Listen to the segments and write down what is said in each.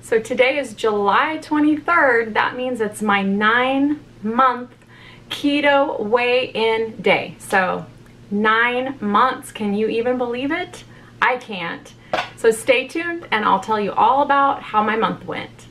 So today is July 23rd. That means it's my 9-month keto weigh-in day. So 9 months, can you even believe it? I can't. So stay tuned and I'll tell you all about how my month went.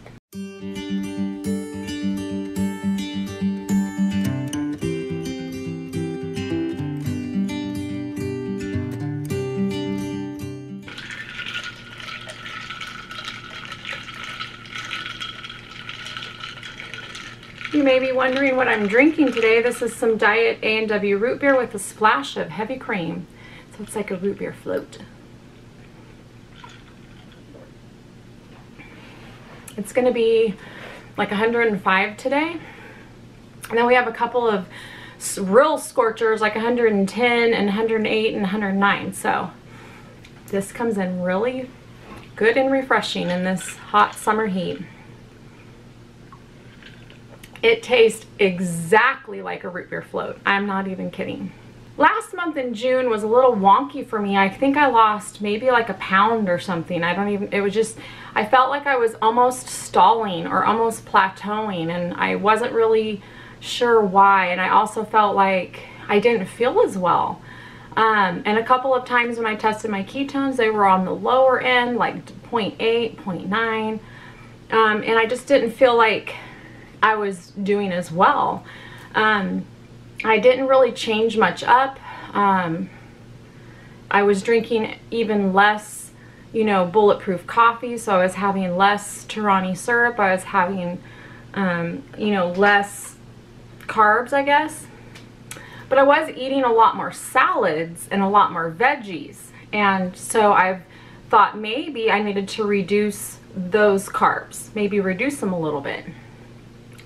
You may be wondering what I'm drinking today. This is some Diet A&W root beer with a splash of heavy cream. So it's like a root beer float. It's going to be like 105 today. And then we have a couple of real scorchers like 110 and 108 and 109. So this comes in really good and refreshing in this hot summer heat. It tastes exactly like a root beer float. I'm not even kidding. Last month in June was a little wonky for me. I think I lost maybe like a pound or something. It was just, I felt like I was almost stalling or almost plateauing, and I wasn't really sure why. And I also felt like I didn't feel as well. And a couple of times when I tested my ketones, they were on the lower end, like 0.8, 0.9. And I just didn't feel like I was doing as well. I didn't really change much up. I was drinking even less, you know, bulletproof coffee, so I was having less Torani syrup. I was having, you know, less carbs, I guess. But I was eating a lot more salads and a lot more veggies. And so I've thought maybe I needed to reduce those carbs, maybe reduce them a little bit.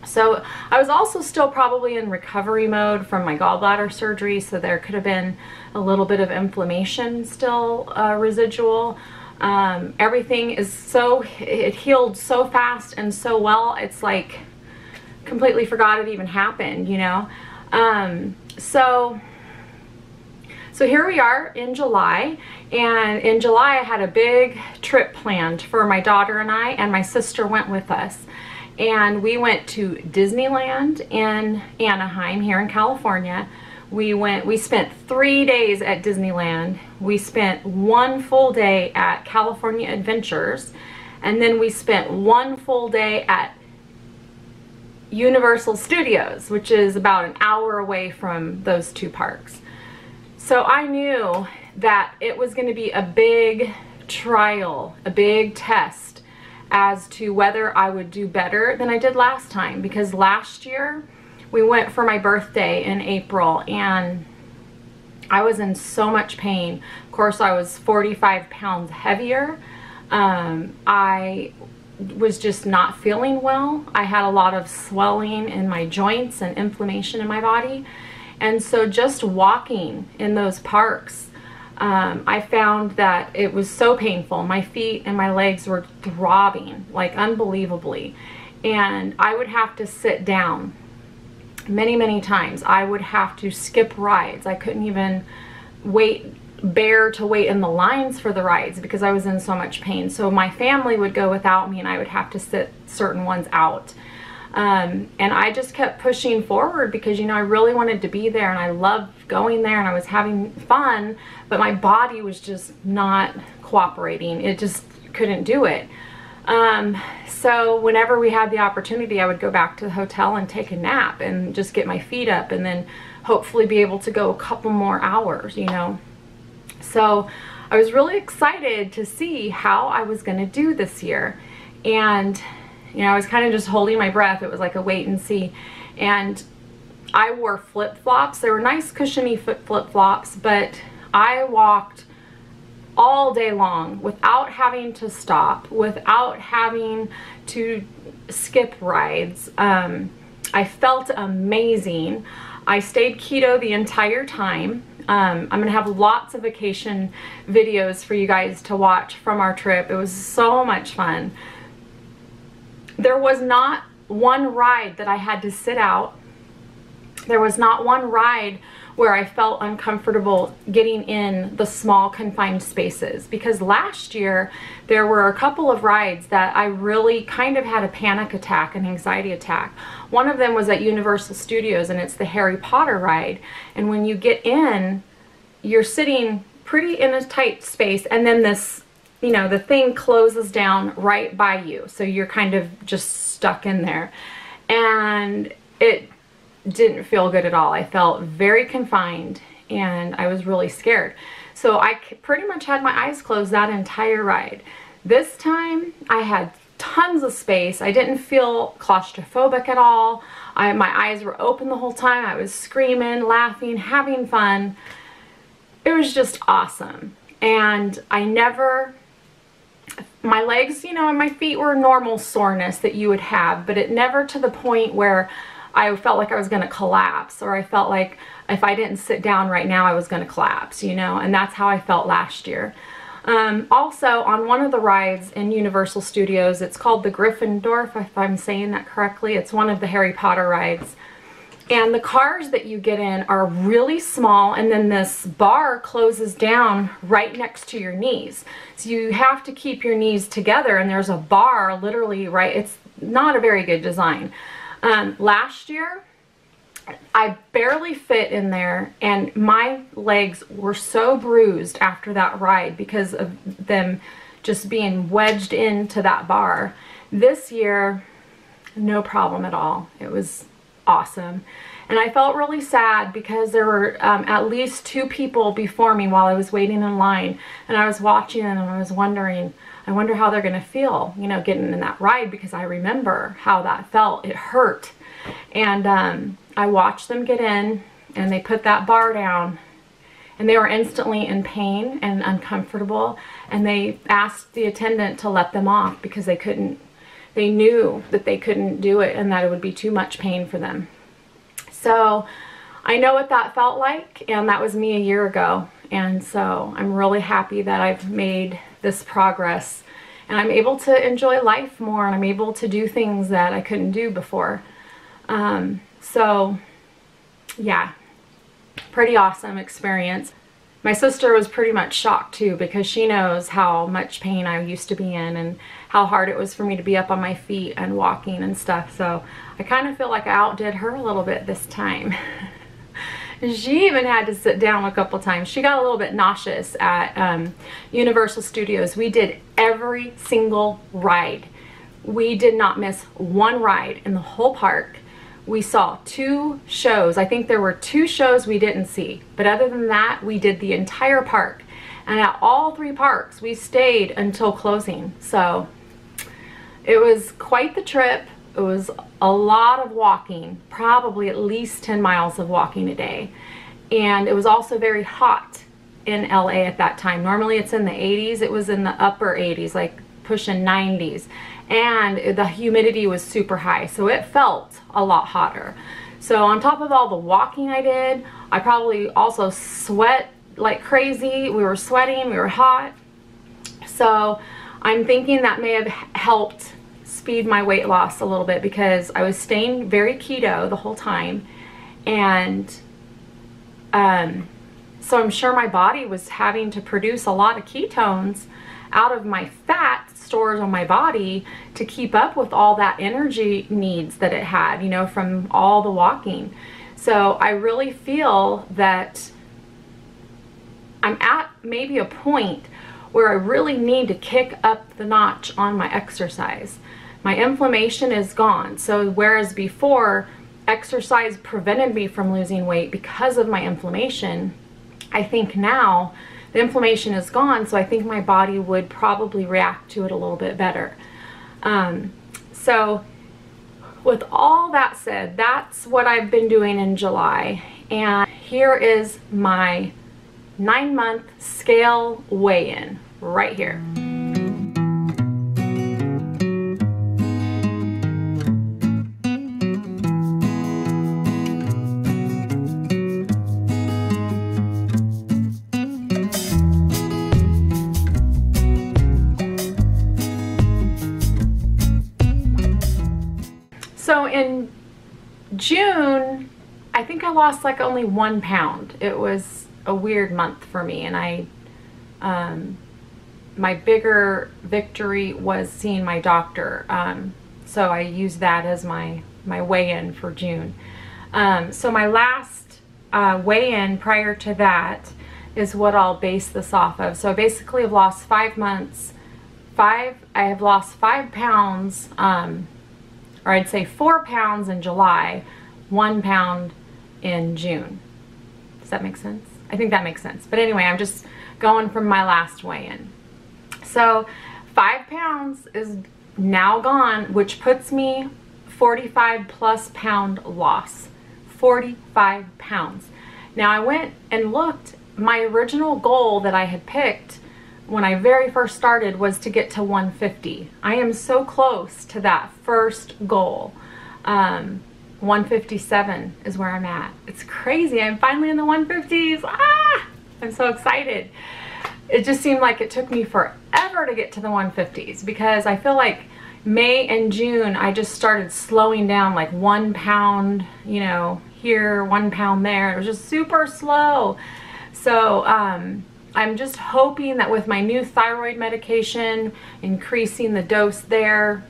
So I was also still probably in recovery mode from my gallbladder surgery, so there could have been a little bit of inflammation still residual. Everything is it healed so fast and so well, it's like completely forgot it even happened, you know. So here we are in July, and in July I had a big trip planned for my daughter and I, and my sister went with us. And we went to Disneyland in Anaheim here in California. We spent 3 days at Disneyland. We spent 1 full day at California Adventures. And then we spent 1 full day at Universal Studios, which is about an hour away from those 2 parks. So I knew that it was going to be a big trial, a big test as to whether I would do better than I did last time, because last year we went for my birthday in April and I was in so much pain. Of course, I was 45 pounds heavier. I was just not feeling well. I had a lot of swelling in my joints and inflammation in my body. And so just walking in those parks, I found that it was so painful. My feet and my legs were throbbing like unbelievably, and I would have to sit down many times. I would have to skip rides. I couldn't even bear to wait in the lines for the rides because I was in so much pain. So my family would go without me and I would have to sit certain ones out. And I just kept pushing forward because, you know, I really wanted to be there and I loved going there and I was having fun, but my body was just not cooperating. It just couldn't do it. So whenever we had the opportunity, I would go back to the hotel and take a nap and just get my feet up and then hopefully be able to go a couple more hours, you know. So I was really excited to see how I was going to do this year. And you know, I was kind of just holding my breath. It was like a wait and see. And I wore flip-flops. They were nice cushiony flip-flops, but I walked all day long without having to stop, without having to skip rides. I felt amazing. I stayed keto the entire time. I'm going to have lots of vacation videos for you guys to watch from our trip. It was so much fun. There was not one ride that I had to sit out. There was not one ride where I felt uncomfortable getting in the small confined spaces, because last year there were a couple of rides that I really kind of had a panic attack, an anxiety attack. One of them was at Universal Studios, and it's the Harry Potter ride, and when you get in, you're sitting pretty in a tight space, and then this, you know, the thing closes down right by you, so you're kind of just stuck in there, and it didn't feel good at all. I felt very confined, and I was really scared. So I pretty much had my eyes closed that entire ride. This time I had tons of space. I didn't feel claustrophobic at all. My eyes were open the whole time. I was screaming, laughing, having fun. It was just awesome. And my legs, you know, and my feet were normal soreness that you would have, but it never to the point where I felt like I was going to collapse, or I felt like if I didn't sit down right now I was going to collapse, you know, and that's how I felt last year. Also, on one of the rides in Universal Studios, it's called the Gryffindor, if I'm saying that correctly. It's one of the Harry Potter rides. And the cars that you get in are really small, and then this bar closes down right next to your knees. So you have to keep your knees together, and there's a bar literally right, it's not a very good design. Last year, I barely fit in there, and my legs were so bruised after that ride because of them just being wedged into that bar. This year, no problem at all. It was awesome. And I felt really sad because there were at least 2 people before me while I was waiting in line, and I was watching them and I was wondering, I wonder how they're going to feel, you know, getting in that ride, because I remember how that felt. It hurt. And I watched them get in, and they put that bar down, and they were instantly in pain and uncomfortable, and they asked the attendant to let them off because they knew that they couldn't do it and that it would be too much pain for them. So I know what that felt like, and that was me a year ago. And so I'm really happy that I've made this progress, and I'm able to enjoy life more, and I'm able to do things that I couldn't do before. So yeah, pretty awesome experience. My sister was pretty much shocked too, because she knows how much pain I used to be in and how hard it was for me to be up on my feet and walking and stuff. So I kind of feel like I outdid her a little bit this time. She even had to sit down a couple times. She got a little bit nauseous at Universal Studios. We did every single ride. We did not miss one ride in the whole park. We saw 2 shows. I think there were 2 shows we didn't see, but other than that, we did the entire park. And at all 3 parks, we stayed until closing. So it was quite the trip. It was a lot of walking, probably at least 10 miles of walking a day. And it was also very hot in LA at that time. Normally it's in the 80s. It was in the upper 80s, like pushing 90s. And the humidity was super high, so it felt a lot hotter. So on top of all the walking I did, I probably also sweat like crazy. We were sweating, we were hot. So I'm thinking that may have helped speed my weight loss a little bit, because I was staying very keto the whole time. And so I'm sure my body was having to produce a lot of ketones out of my fat stores on my body to keep up with all that energy needs that it had, you know, from all the walking. So I really feel that I'm at maybe a point where I really need to kick up the notch on my exercise. My inflammation is gone. So whereas before exercise prevented me from losing weight because of my inflammation, I think now the inflammation is gone, so I think my body would probably react to it a little bit better. So with all that said, that's what I've been doing in July. And here is my 9-month scale weigh-in right here. So in June, I think I lost like only 1 pound. It was a weird month for me, and my bigger victory was seeing my doctor. So I used that as my weigh-in for June. So my last weigh-in prior to that is what I'll base this off of. So basically I've lost 5 months. I have lost 5 pounds, or I'd say 4 pounds in July, 1 pound in June. Does that make sense? I think that makes sense. But anyway, I'm just going from my last weigh-in. So 5 pounds is now gone, which puts me 45+ pound loss. 45 pounds. Now I went and looked. My original goal that I had picked when I very first started was to get to 150. I am so close to that first goal. 157 is where I'm at. It's crazy. I'm finally in the 150s. Ah! I'm so excited. It just seemed like it took me forever to get to the 150s, because I feel like May and June I just started slowing down, like 1 pound, you know, here, 1 pound there. It was just super slow. So I'm just hoping that with my new thyroid medication, increasing the dose there,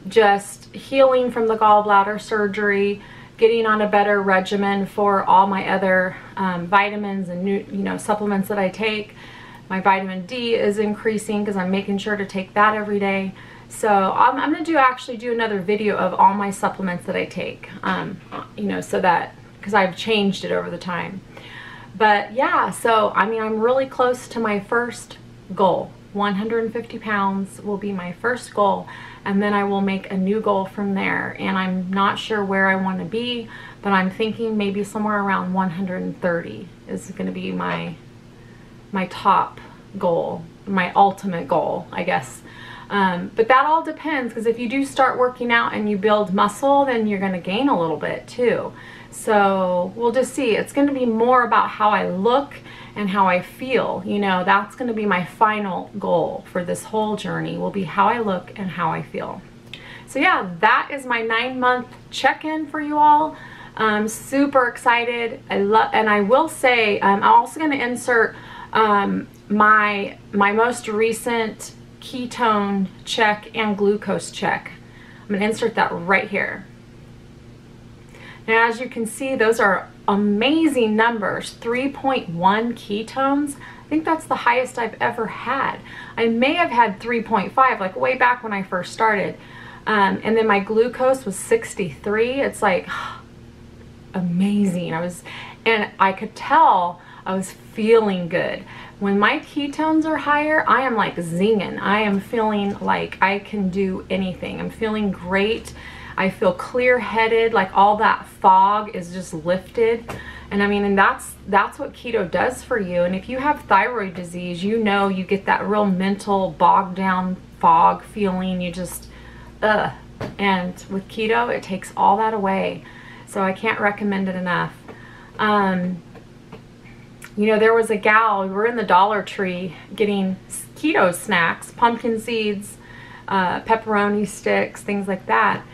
just healing from the gallbladder surgery, getting on a better regimen for all my other vitamins and supplements that I take. My vitamin D is increasing because I'm making sure to take that every day. So I'm going to actually do another video of all my supplements that I take, so that, because I've changed it over the time. But yeah, so I mean, I'm really close to my first goal. 150 pounds will be my first goal, and then I will make a new goal from there. And I'm not sure where I want to be, but I'm thinking maybe somewhere around 130 is going to be my top goal, my ultimate goal, I guess. But that all depends, because if you do start working out and you build muscle, then you're going to gain a little bit too. So we'll just see. It's going to be more about how I look and how I feel. You know, that's going to be my final goal for this whole journey, will be how I look and how I feel. So yeah, that is my 9-month check-in for you all. I'm super excited. And I will say, I'm also going to insert my most recent ketone check and glucose check. I'm going to insert that right here. Now, as you can see, those are amazing numbers. 3.1 ketones. I think that's the highest I've ever had. I may have had 3.5, like way back when I first started. And then my glucose was 63. It's like amazing. And I could tell I was feeling good. When my ketones are higher, I am like zinging. I am feeling like I can do anything. I'm feeling great. I feel clear-headed, like all that fog is just lifted. And I mean, and that's what keto does for you. And if you have thyroid disease, you know, you get that real mental bogged down fog feeling. You just, and with keto, it takes all that away. So I can't recommend it enough. You know, there was a gal, we were in the Dollar Tree getting keto snacks, pumpkin seeds, pepperoni sticks, things like that.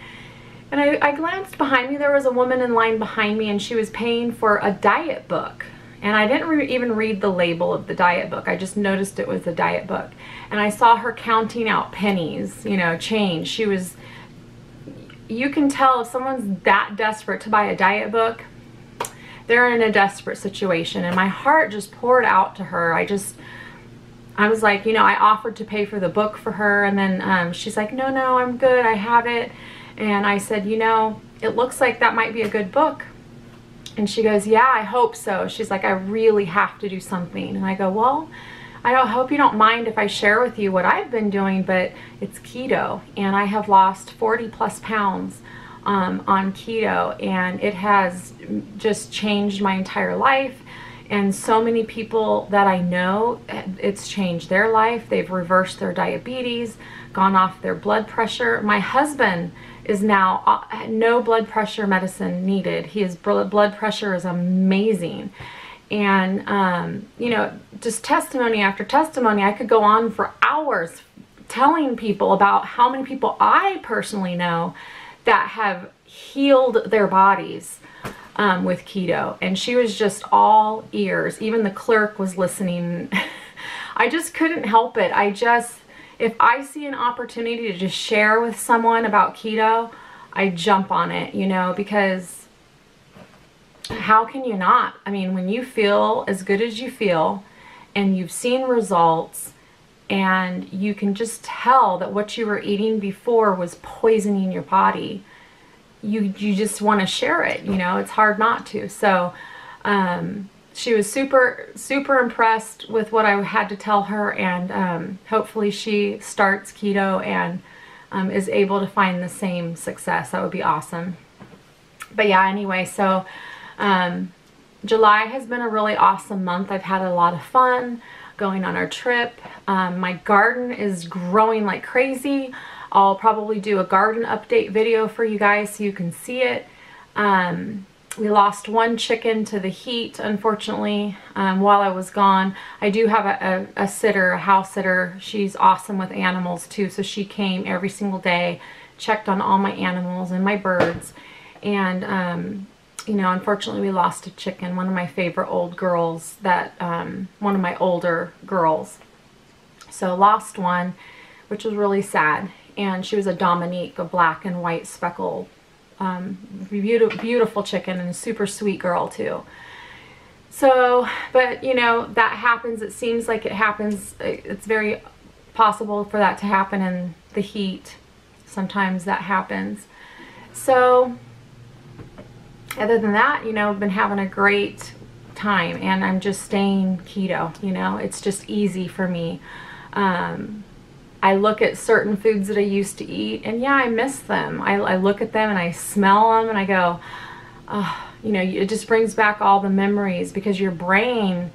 And I glanced behind me. There was a woman in line behind me, and she was paying for a diet book. And I didn't even read the label of the diet book. I just noticed it was a diet book. And I saw her counting out pennies, you know, change. She was, you can tell if someone's that desperate to buy a diet book, they're in a desperate situation. And my heart just poured out to her. I was like, you know, I offered to pay for the book for her. And then she's like, no, I'm good. I have it. And I said, you know, it looks like that might be a good book. And she goes, yeah, I hope so. She's like, I really have to do something. And I go, well, I hope you don't mind if I share with you what I've been doing, but it's keto. And I have lost 40+ pounds on keto. And it has just changed my entire life. And so many people that I know, it's changed their life. They've reversed their diabetes, gone off their blood pressure. My husband is now no blood pressure medicine needed. His blood pressure is amazing. And, you know, just testimony after testimony, I could go on for hours telling people about how many people I personally know that have healed their bodies with keto, and she was just all ears. Even the clerk was listening. I just couldn't help it. If I see an opportunity to just share with someone about keto, I jump on it, you know, because how can you not? I mean, when you feel as good as you feel and you've seen results and you can just tell that what you were eating before was poisoning your body, you just want to share it, you know, it's hard not to. So she was super impressed with what I had to tell her, and hopefully she starts keto and is able to find the same success. That would be awesome. But yeah, anyway, so July has been a really awesome month. I've had a lot of fun going on our trip. My garden is growing like crazy. I'll probably do a garden update video for you guys so you can see it. We lost one chicken to the heat, unfortunately, while I was gone. I do have a sitter, a house sitter. She's awesome with animals too, so she came every single day, checked on all my animals and my birds. And you know, unfortunately we lost a chicken, one of my favorite old girls, that one of my older girls. So lost one, which was really sad. And she was a Dominique, a black and white speckled, beautiful chicken, and a super sweet girl too. So, but you know, that happens. It seems like it happens. It's very possible for that to happen in the heat. Sometimes that happens. So other than that, you know, I've been having a great time, and I'm just staying keto. You know, it's just easy for me. I look at certain foods that I used to eat, and yeah, I miss them. I look at them and I smell them and I go, oh, you know, it just brings back all the memories, because your brain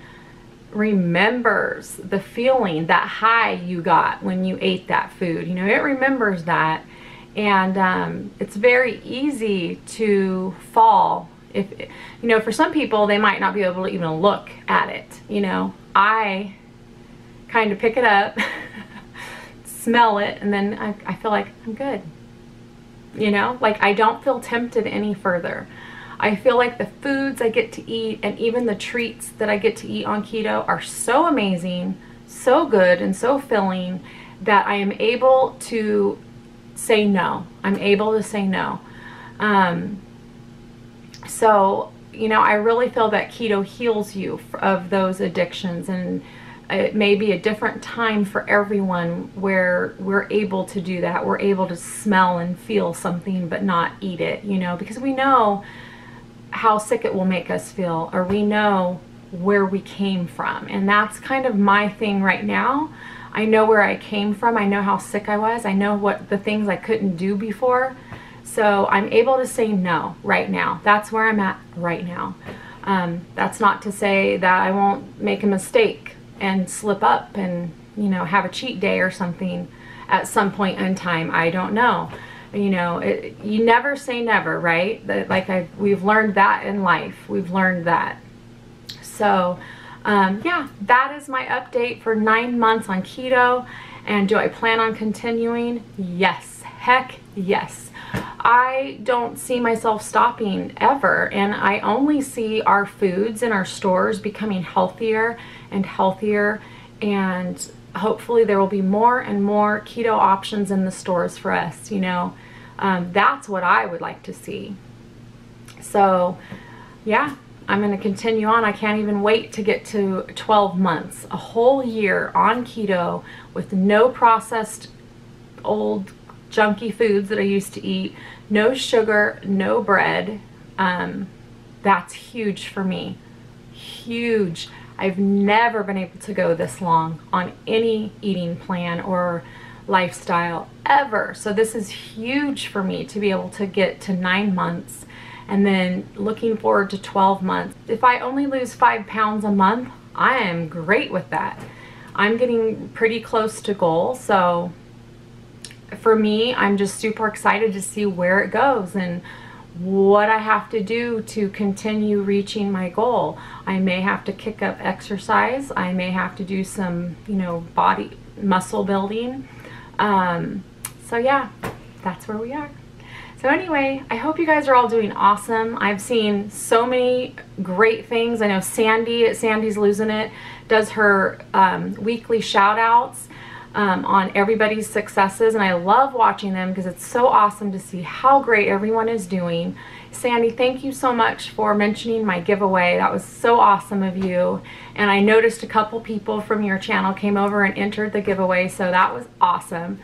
remembers the feeling, that high you got when you ate that food. You know, it remembers that. And it's very easy to fall. If, you know, for some people, they might not be able to even look at it. You know, I kind of pick it up, smell it, and then I feel like I'm good. You know, like I don't feel tempted any further. I feel like the foods I get to eat, and even the treats that I get to eat on keto, are so amazing, so good, and so filling that I am able to say no. I'm able to say no. So, you know, I really feel that keto heals you of those addictions, and it may be a different time for everyone where we're able to do that. We're able to smell and feel something but not eat it, you know, because we know how sick it will make us feel, or we know where we came from. And that's kind of my thing right now. I know where I came from. I know how sick I was. I know what the things I couldn't do before. So I'm able to say no right now. That's where I'm at right now. That's not to say that I won't make a mistake and slip up and, you know, have a cheat day or something at some point in time. I don't know. You know, you never say never, right? We've learned that in life. We've learned that. So, yeah, that is my update for 9 months on keto. And do I plan on continuing? Yes. Heck yes. I don't see myself stopping ever, and I only see our foods in our stores becoming healthier and healthier, and hopefully there will be more and more keto options in the stores for us, you know. That's what I would like to see. So yeah, I'm going to continue on. I can't even wait to get to 12 months, a whole year on keto with no processed old junky foods that I used to eat, no sugar, no bread. That's huge for me. Huge. I've never been able to go this long on any eating plan or lifestyle ever. So this is huge for me to be able to get to 9 months, and then looking forward to 12 months. If I only lose 5 pounds a month, I am great with that. I'm getting pretty close to goal. So for me, I'm just super excited to see where it goes and what I have to do to continue reaching my goal. I may have to kick up exercise. I may have to do some, you know, body muscle building. So yeah, that's where we are. So anyway, I hope you guys are all doing awesome. I've seen so many great things. I know Sandy at Sandy's Losing It does her weekly shout outs on everybody's successes, and I love watching them because it's so awesome to see how great everyone is doing. Sandy, thank you so much for mentioning my giveaway. That was so awesome of you. And I noticed a couple people from your channel came over and entered the giveaway, so that was awesome.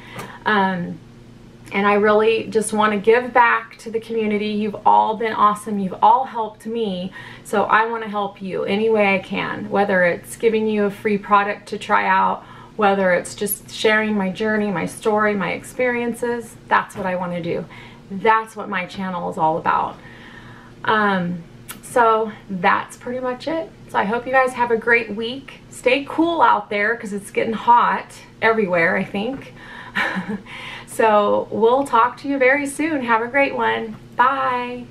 And I really just want to give back to the community. You've all been awesome. You've all helped me. So I want to help you any way I can, whether it's giving you a free product to try out, whether it's just sharing my journey, my story, my experiences. That's what I want to do. That's what my channel is all about. So that's pretty much it. So I hope you guys have a great week. Stay cool out there because it's getting hot everywhere, I think. So we'll talk to you very soon. Have a great one. Bye.